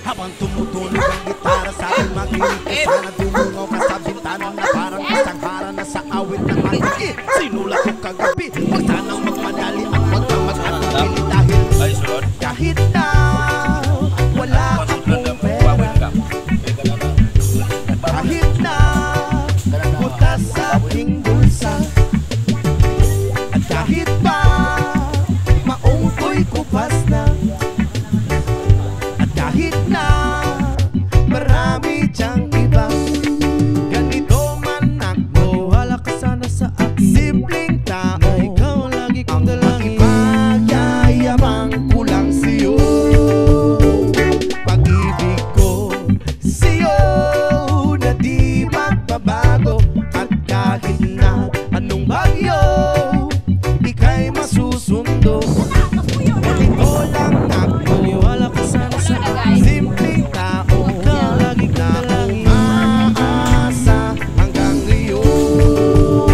Habang tumutunog ang gitara sa aking makinig ka sana dumungaw ka sa bintana na parang isang hara na sa awit ng aking sinulat ko kagabi. Huwag sanang magmadali at huwag kang mag-atubili dahil kahit na wala akong pera, kahit na butas sa aking bulsa, at kahit pa maong ko'y kupas na, at kahit na marami diyang iba, ganito man ako, wala ka sana sa akin. Simpleng tao, ikaw lagi kong dalangin. Magyayabang ko lang sa'yo, pag-ibig ko sa'yo na di magbabago. At kahit na anong bagyo, ika'y masusundo. Ganito lang ako, wala ka sana sa akin. Simpleng tao, ikaw lagi kong dalangin. Umaasa hanggang ngayon.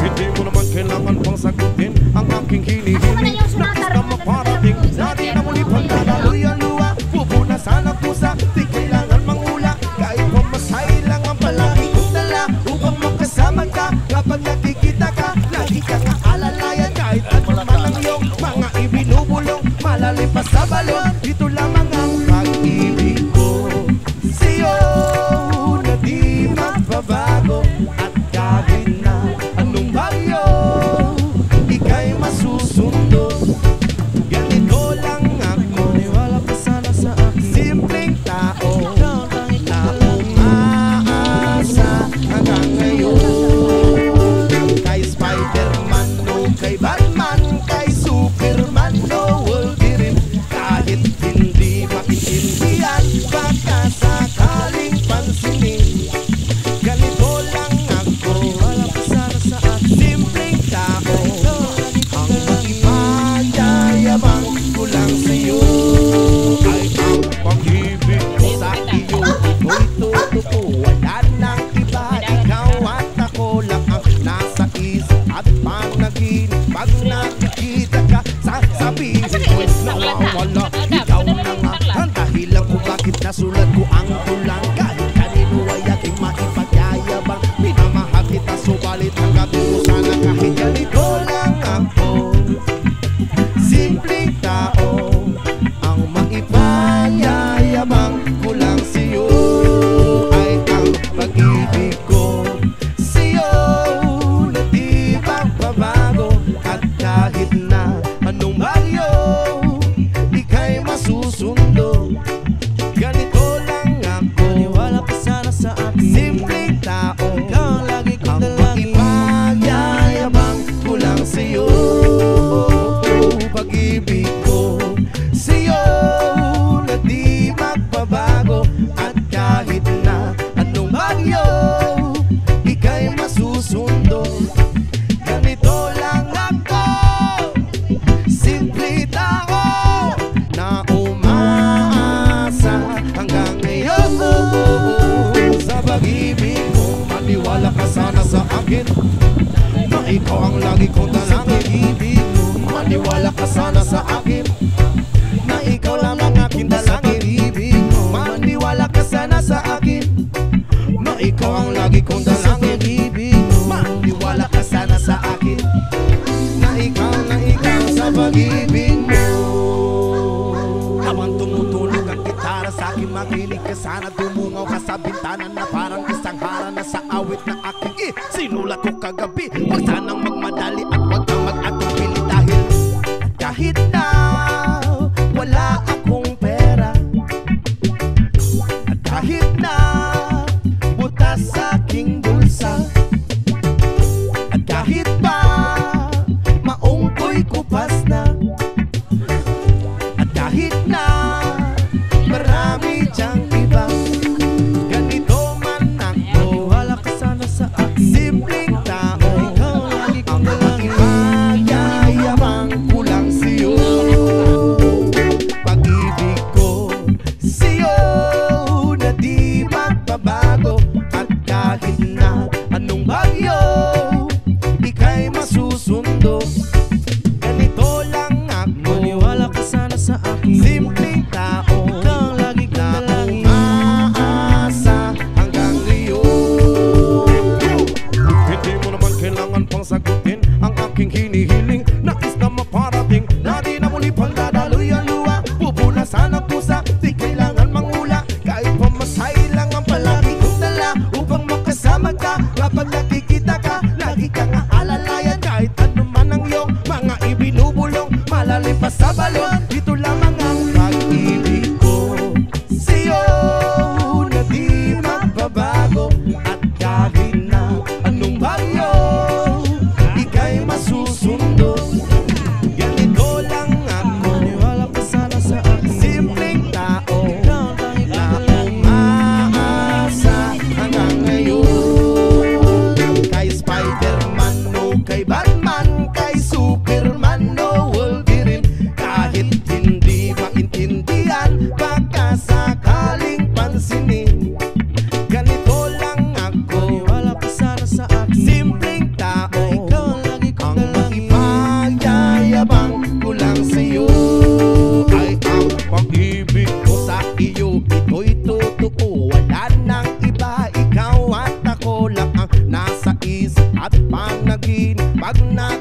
Hindi mo naman kailangan pang sagutin ang aking hinihiling. Nais na maparating, dati na muli pagdadaloy ang luwa. Pupunasan ang pusa, di kailangan manghula. Kahit pamasahe lang ang palagi kong dala upang makasama ka. Kapag nakikita ka, lagi kang aalalayan. Kahit ano man ang iyong mga ibinubulong, malalim pa sa balon. Ito lamang ang pag-ibig ko sa'yo na di magbabago. At kahit na anong bagyo, ika'y masusundo. Ganito lang ako, wala ka sana sa akin. Simpleng tao na umaasa hanggang ngayon. Kay Spider-Man o kay Batman, kay Superman o Wolverine, kahit hindi maintindihan, baka sakaling pansinin. Ganito lang ako, wala ka sana sa akin. Simpleng tao, ang makipagyayabang ko lang sa'yo ay ang pag-ibig ko sa iyo. Ito'y totoo, wala nang iba. Ikaw at ako lang ang nasa isip at panaginip. Pag nakikita ka, sasabihin ko'y nawawala. Ikaw na nga ang dahilan kung bakit nasulat ko ang tulang. Kahit kanino ay ating maipagyayabang, minamahal kita subalit ang gabi mo sana. Kahit ganito lang ako, simpleng tao, ang maipagyayabang ko lang sa'yo ay ang pag-ibig ko sa'yo na di magbabago. At kahit na anong bagyo, ika'y masusundo. Ganito lang ako, wala ka sana sa akin. Simpleng tao, ikaw lagi kong dalangin. Magyayabang ko lang sa'yo, pag-ibig ko sa'yo na di magbabago. At kahit na anong bagyo, ika'y masusundo. Ganito lang ako, simple tao na umaasa hanggang ngayon. Sa pag-ibig mo, maniwala ka sana sa akin, na ikaw ang lagi kong dalangin. Ibig mo, maniwala ka sana sa akin, na ikaw lang ang aking dalangin. Ibig mo, maniwala ka sana sa akin, na ikaw ang lagi kong dalangin. Ibig mo, maniwala ka sana sa akin, na ikaw sa pag-ibig mo. Habang tumutulog ang gitara sa akin, makinig ka sana. Dumungaw ka sa bintana na parang isang hara na sa awit ng aking sinulat ko kagabi. Huwag sanang magmadali at huwag kang mag-atubili dahil kahit na wala akong pera, at kahit na butas sa aking bulsa, at kahit pa maong ko'y kupas na, at kahit na marami diyang iba, ganito man ako, wala ka sana sa akin. Simpleng tao, ikaw lagi kong dalangin. Pag